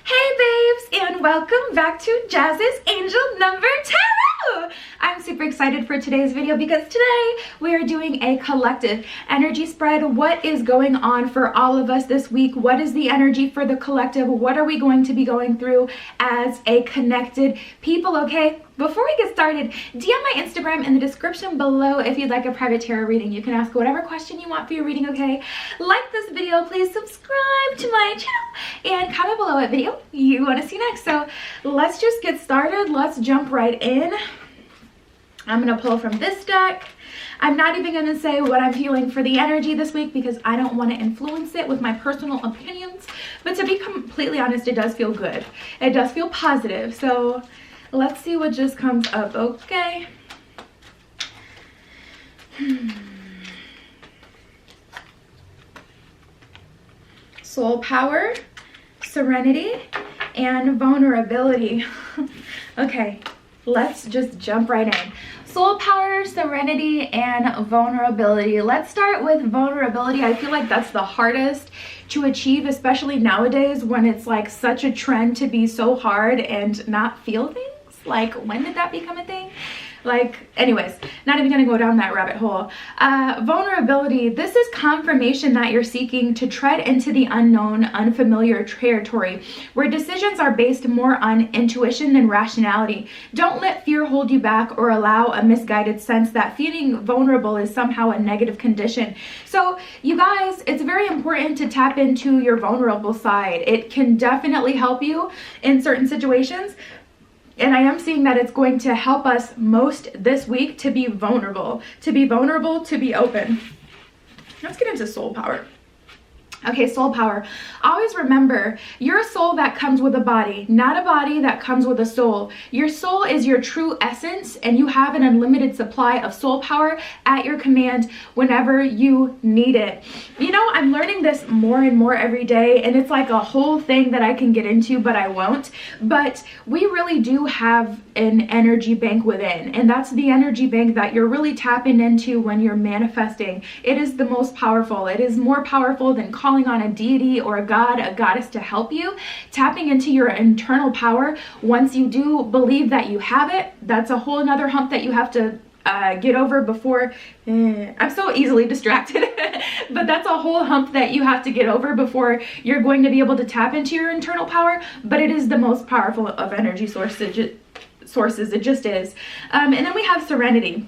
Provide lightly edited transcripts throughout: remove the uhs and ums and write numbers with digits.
Hey babes, and welcome back to Jazz's Angel Number Tarot! I'm super excited for today's video because today we are doing a collective energy spread. What is going on for all of us this week? What is the energy for the collective? What are we going to be going through as a connected people, okay? Before we get started, DM my Instagram in the description below if you'd like a private tarot reading. You can ask whatever question you want for your reading, okay? Like this video, please subscribe to my channel, and comment below what video you want to see next. So let's just get started. Let's jump right in. I'm going to pull from this deck. I'm not even going to say what I'm feeling for the energy this week because I don't want to influence it with my personal opinions. But to be completely honest, it does feel good. It does feel positive. So let's see what just comes up, okay? Soul power, serenity, and vulnerability. Okay, let's just jump right in. Soul power, serenity, and vulnerability. Let's start with vulnerability. I feel like that's the hardest to achieve, especially nowadays when it's like such a trend to be so hard and not feel things. Like, when did that become a thing? Like, anyways, not even gonna go down that rabbit hole. Vulnerability, this is confirmation that you're seeking to tread into the unknown, unfamiliar territory, where decisions are based more on intuition than rationality. Don't let fear hold you back or allow a misguided sense that feeling vulnerable is somehow a negative condition. So, you guys, it's very important to tap into your vulnerable side. It can definitely help you in certain situations. And I am seeing that it's going to help us most this week to be vulnerable, to be open. Let's get into soul power. Okay, soul power. Always remember, you're a soul that comes with a body, not a body that comes with a soul. Your soul is your true essence, and you have an unlimited supply of soul power at your command whenever you need it. You know, I'm learning this more and more every day, and it's like a whole thing that I can get into, but I won't. But we really do have an energy bank within, and that's the energy bank that you're really tapping into when you're manifesting. It is the most powerful. It is more powerful than calling on a deity or a god, a goddess to help you. Tapping into your internal power, once you do believe that you have it, that's a whole nother hump that you have to get over before. I'm so easily distracted. But that's a whole hump that you have to get over before you're going to be able to tap into your internal power. But it is the most powerful of energy sources. It just is. And then we have serenity.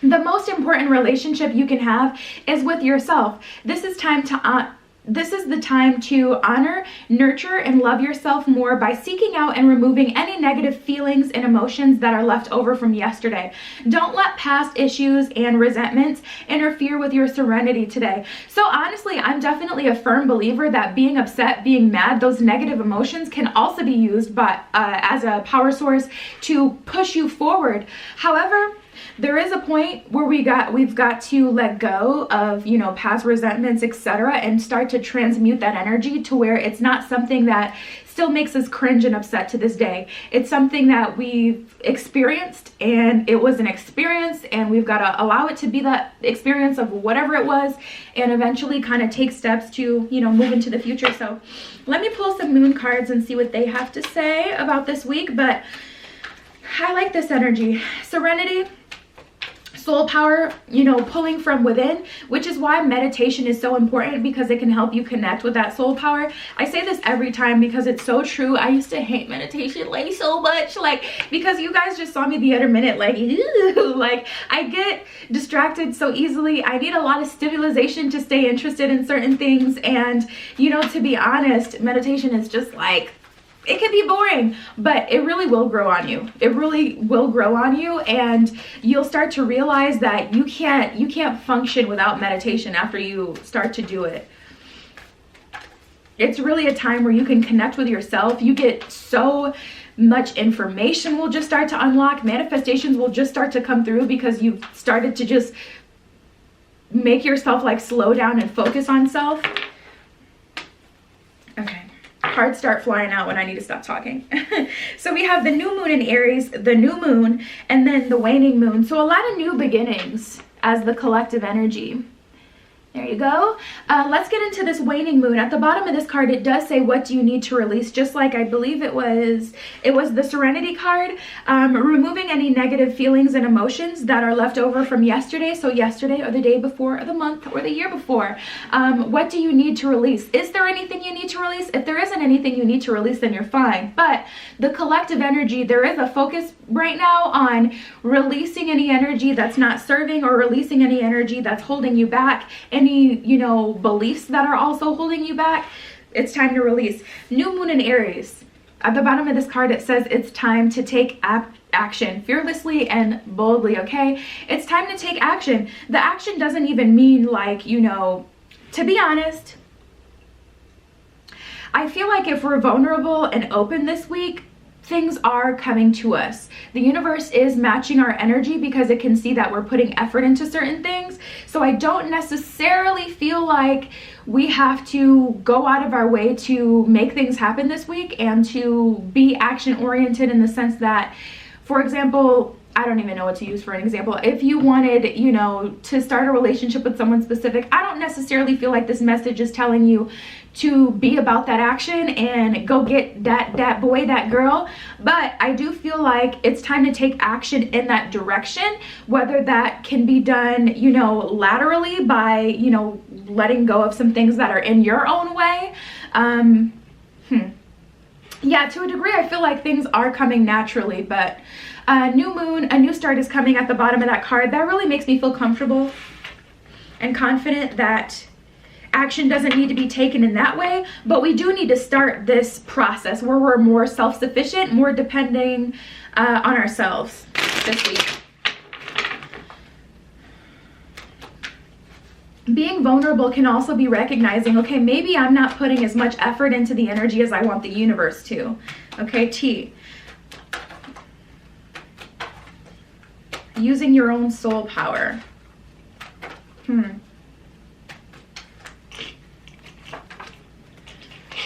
The most important relationship you can have is with yourself. This is the time to honor, nurture, and love yourself more by seeking out and removing any negative feelings and emotions that are left over from yesterday. Don't let past issues and resentments interfere with your serenity today. So honestly, I'm definitely a firm believer that being upset, being mad, those negative emotions can also be used as a power source to push you forward. However, there is a point where we've got to let go of, you know, past resentments, etc., and start to transmute that energy to where it's not something that still makes us cringe and upset to this day. It's something that we've experienced, and it was an experience, and we've got to allow it to be that experience of whatever it was, and eventually kind of take steps to, you know, move into the future. So let me pull some moon cards and see what they have to say about this week. But I like this energy. Serenity, soul power, you know, pulling from within, which is why meditation is so important, because it can help you connect with that soul power. I say this every time because it's so true. I used to hate meditation like so much, like, because you guys just saw me the other minute, like, ew, like, I get distracted so easily. I need a lot of stimulation to stay interested in certain things. And, you know, to be honest, meditation is just like, it can be boring, but it really will grow on you. It really will grow on you, and you'll start to realize that you can't function without meditation after you start to do it. It's really a time where you can connect with yourself. You get so much information will just start to unlock. Manifestations will just start to come through because you've started to just make yourself like slow down and focus on self. Okay. Cards start flying out when I need to stop talking. So we have the new moon in Aries, the new moon, and then the waning moon. So a lot of new beginnings as the collective energy. There you go. Let's get into this waning moon. At the bottom of this card, it does say, what do you need to release? Just like I believe it was the Serenity card. Removing any negative feelings and emotions that are left over from yesterday. So yesterday or the day before or the month or the year before. What do you need to release? Is there anything you need to release? If there isn't anything you need to release, then you're fine. But the collective energy, there is a focus right now on releasing any energy that's not serving, or releasing any energy that's holding you back. Any, you know, beliefs that are also holding you back. It's time to release. New moon in Aries. At the bottom of this card, it says it's time to take action fearlessly and boldly, okay? It's time to take action. The action doesn't even mean like, you know, to be honest, I feel like if we're vulnerable and open this week, things are coming to us. The universe is matching our energy because it can see that we're putting effort into certain things. So I don't necessarily feel like we have to go out of our way to make things happen this week and to be action oriented, in the sense that, for example, I don't even know what to use for an example. If you wanted, you know, to start a relationship with someone specific, I don't necessarily feel like this message is telling you to be about that action and go get that boy, that girl. But I do feel like it's time to take action in that direction, whether that can be done, you know, laterally by, you know, letting go of some things that are in your own way. Yeah, to a degree, I feel like things are coming naturally, but new moon, a new start is coming at the bottom of that card. That really makes me feel comfortable and confident that action doesn't need to be taken in that way, but we do need to start this process where we're more self-sufficient, more depending on ourselves this week. Being vulnerable can also be recognizing, okay, maybe I'm not putting as much effort into the energy as I want the universe to. Okay, T. Using your own soul power.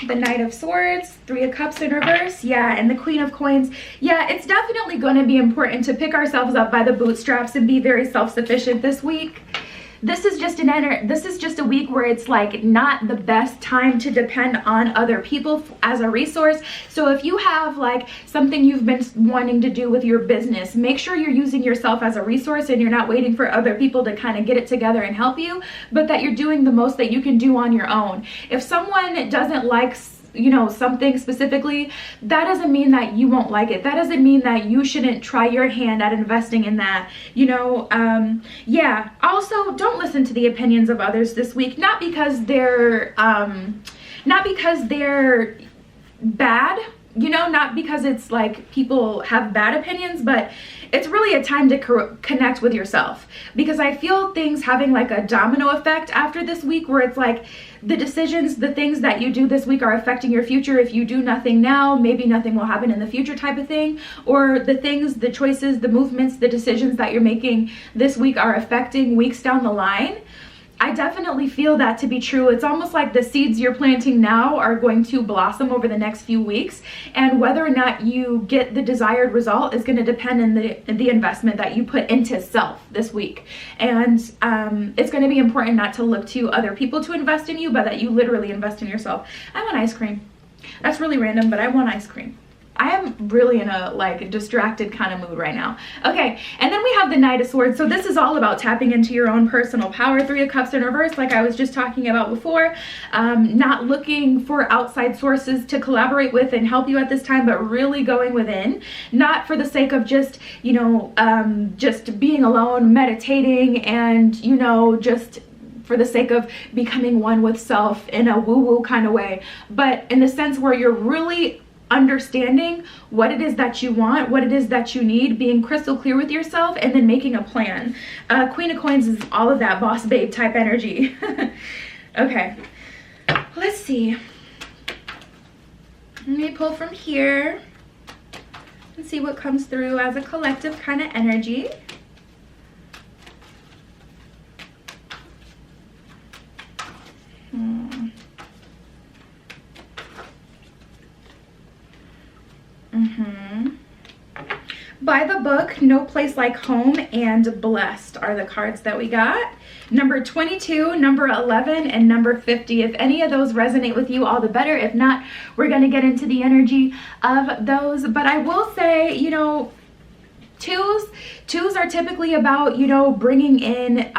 The Knight of Swords, Three of Cups in reverse, yeah, and the Queen of Coins. Yeah, it's definitely going to be important to pick ourselves up by the bootstraps and be very self-sufficient this week. This is just a week where it's like not the best time to depend on other people as a resource. So if you have like something you've been wanting to do with your business, make sure you're using yourself as a resource and you're not waiting for other people to kind of get it together and help you, but that you're doing the most that you can do on your own. If someone doesn't like, you know, something specifically, that doesn't mean that you won't like it. That doesn't mean that you shouldn't try your hand at investing in that, you know. Yeah, also don't listen to the opinions of others this week, not because they're bad, you know, not because it's like people have bad opinions, but it's really a time to connect with yourself, because I feel things having like a domino effect after this week, where it's like the decisions, the things that you do this week are affecting your future. If you do nothing now, maybe nothing will happen in the future type of thing, or the things, the choices, the movements, the decisions that you're making this week are affecting weeks down the line. I definitely feel that to be true. It's almost like the seeds you're planting now are going to blossom over the next few weeks, and whether or not you get the desired result is going to depend on the investment that you put into self this week. And it's going to be important not to look to other people to invest in you, but that you literally invest in yourself. I want ice cream. That's really random, but I want ice cream. I am really in a like distracted kind of mood right now. Okay, and then we have the Knight of Swords. So this is all about tapping into your own personal power. Three of Cups in reverse, like I was just talking about before. Not looking for outside sources to collaborate with and help you at this time, but really going within. Not for the sake of just, you know, just being alone, meditating, and, you know, just for the sake of becoming one with self in a woo-woo kind of way, but in the sense where you're really understanding what it is that you want, what it is that you need, being crystal clear with yourself, and then making a plan. Queen of Coins is all of that boss babe type energy. Okay, let's see. Let me pull from here and see what comes through as a collective kind of energy. By the book, No Place Like Home, and Blessed are the cards that we got. Number 22, number 11, and number 50. If any of those resonate with you, all the better. If not, we're going to get into the energy of those. But I will say, you know, twos are typically about, you know, bringing in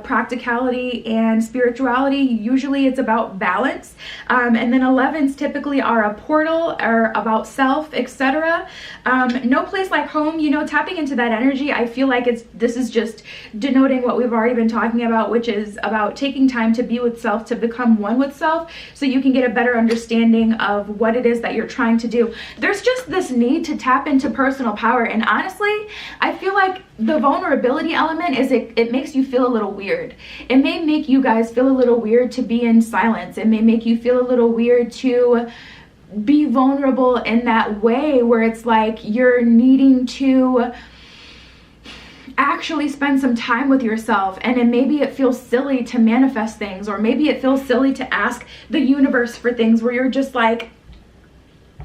practicality and spirituality. Usually it's about balance, and then 11s typically are a portal or about self, etc. No Place Like Home, you know, tapping into that energy. I feel like this is just denoting what we've already been talking about, which is about taking time to be with self, to become one with self, so you can get a better understanding of what it is that you're trying to do. There's just this need to tap into personal power, and honestly, I feel like the vulnerability element is it makes you feel a little weird. It may make you guys feel a little weird to be in silence. It may make you feel a little weird to be vulnerable in that way, where it's like you're needing to actually spend some time with yourself, and then maybe it feels silly to manifest things, or maybe it feels silly to ask the universe for things, where you're just like,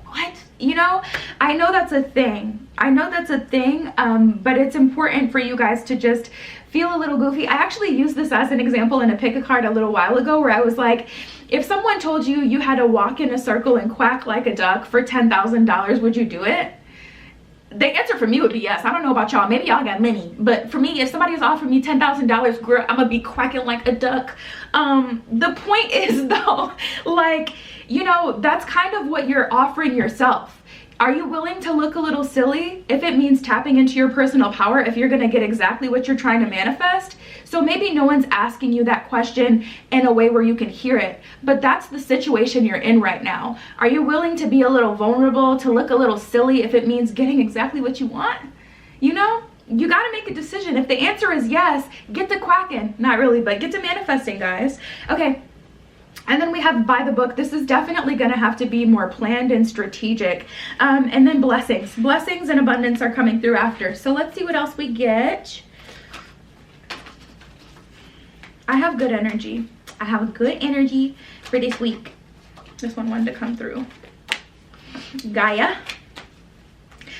what? You know, I know that's a thing. But it's important for you guys to just feel a little goofy. I actually used this as an example in a pick a card a little while ago, where I was like, if someone told you you had to walk in a circle and quack like a duck for $10,000, would you do it? The answer for me would be yes. I don't know about y'all. Maybe y'all got many. But for me, if somebody's offering me $10,000, girl, I'm going to be quacking like a duck. The point is, though, like, you know, that's kind of what you're offering yourself. Are you willing to look a little silly if it means tapping into your personal power, if you're going to get exactly what you're trying to manifest? So maybe no one's asking you that question in a way where you can hear it, but that's the situation you're in right now. Are you willing to be a little vulnerable, to look a little silly if it means getting exactly what you want? You know, you got to make a decision. If the answer is yes, get to quacking. Not really, but get to manifesting, guys. Okay. And then we have by the book. This is definitely going to have to be more planned and strategic. And then blessings. Blessings and abundance are coming through after. So let's see what else we get. I have good energy. I have good energy for this week. This one wanted to come through. Gaia.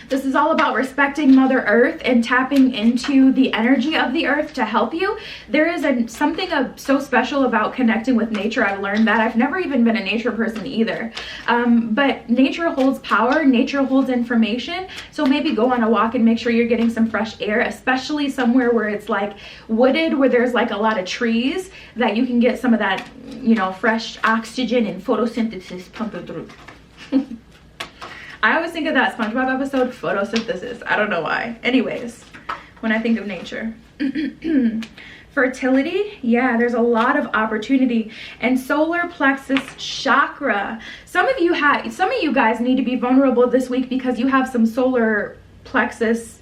This is all about respecting Mother Earth and tapping into the energy of the earth to help you. There is something so special about connecting with nature. I've learned that. I've never even been a nature person either. But nature holds power. Nature holds information. So maybe go on a walk and make sure you're getting some fresh air, especially somewhere where it's like wooded, where there's like a lot of trees, that you can get some of that, you know, fresh oxygen and photosynthesis pumping through. I always think of that SpongeBob episode, photosynthesis. I don't know why. Anyways, when I think of nature. Fertility, yeah, there's a lot of opportunity. And solar plexus chakra. Some of you guys need to be vulnerable this week because you have some solar plexus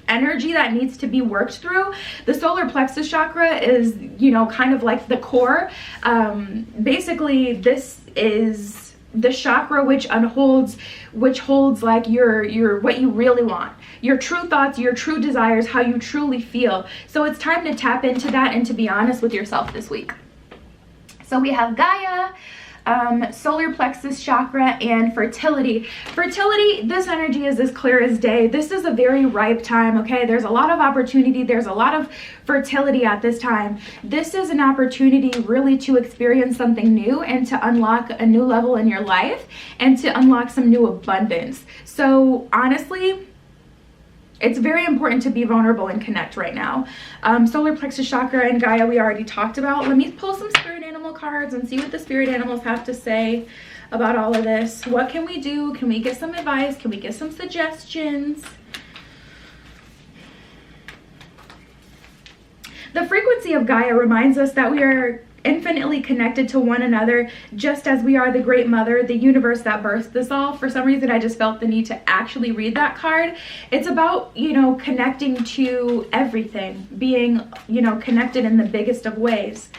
energy that needs to be worked through. The solar plexus chakra is, you know, kind of like the core. Basically, this is the chakra which holds like your what you really want, your true thoughts, your true desires, how you truly feel. So it's time to tap into that and to be honest with yourself this week. So we have Gaia, solar plexus chakra, and fertility. Fertility, this energy is as clear as day. This is a very ripe time, okay? There's a lot of opportunity. There's a lot of fertility at this time. This is an opportunity really to experience something new and to unlock a new level in your life and to unlock some new abundance. So honestly, it's very important to be vulnerable and connect right now. Solar plexus chakra and Gaia we already talked about. Let me pull some spirit animal cards and see what the spirit animals have to say about all of this. What can we do? Can we get some advice? Can we get some suggestions? The frequency of Gaia reminds us that we are infinitely connected to one another, just as we are the great mother, the universe that birthed us all. For some reason, I just felt the need to actually read that card. It's about, you know, connecting to everything, being, you know, connected in the biggest of ways.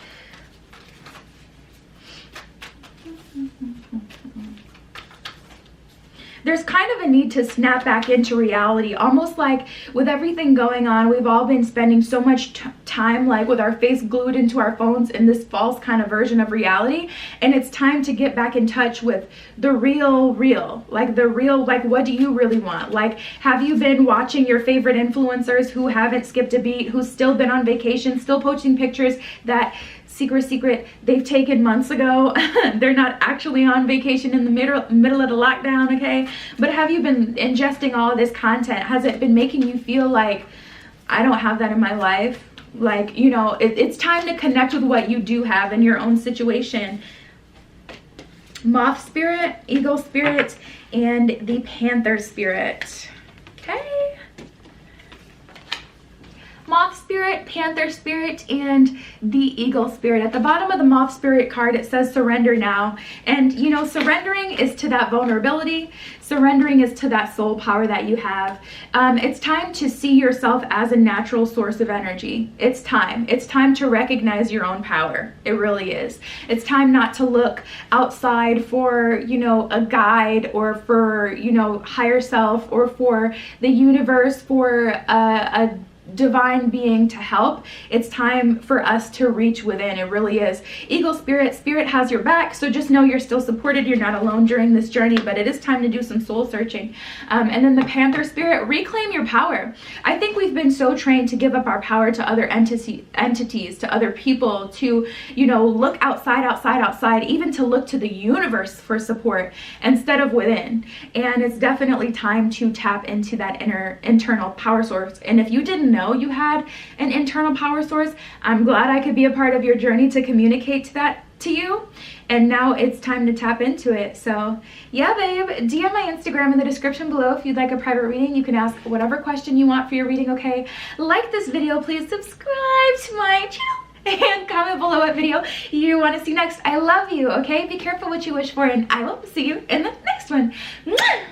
there's kind of a need to snap back into reality, almost like with everything going on, we've all been spending so much time like with our face glued into our phones in this false kind of version of reality, and it's time to get back in touch with the real, like the real, like what do you really want? Like, have you been watching your favorite influencers who haven't skipped a beat, who's still been on vacation, still posting pictures that secret they've taken months ago? They're not actually on vacation in the middle of the lockdown, okay? But have you been ingesting all of this content? Has it been making you feel like, I don't have that in my life? Like, you know, it's time to connect with what you do have in your own situation. Moth spirit, eagle spirit, and the panther spirit. Okay. Moth spirit, panther spirit, and the eagle spirit. At the bottom of the moth spirit card, it says surrender now. And you know, surrendering is to that vulnerability. Surrendering is to that soul power that you have. It's time to see yourself as a natural source of energy. It's time. It's time to recognize your own power. It really is. It's time not to look outside for, you know, a guide, or for, you know, higher self, or for the universe, for a divine being to help. It's time for us to reach within. It really is. Eagle spirit, spirit has your back, so just know you're still supported. You're not alone during this journey, but it is time to do some soul searching. And then the panther spirit, reclaim your power. I think we've been so trained to give up our power to other entities, to other people, to, you know, look outside, even to look to the universe for support instead of within. And it's definitely time to tap into that internal power source. And if you didn't know you had an internal power source, I'm glad I could be a part of your journey to communicate that to you. And now it's time to tap into it. So yeah, babe, DM my Instagram in the description below if you'd like a private reading. You can ask whatever question you want for your reading, okay? Like this video, please subscribe to my channel, and comment below what video you want to see next. I love you, okay? Be careful what you wish for, and I will see you in the next one. Mwah!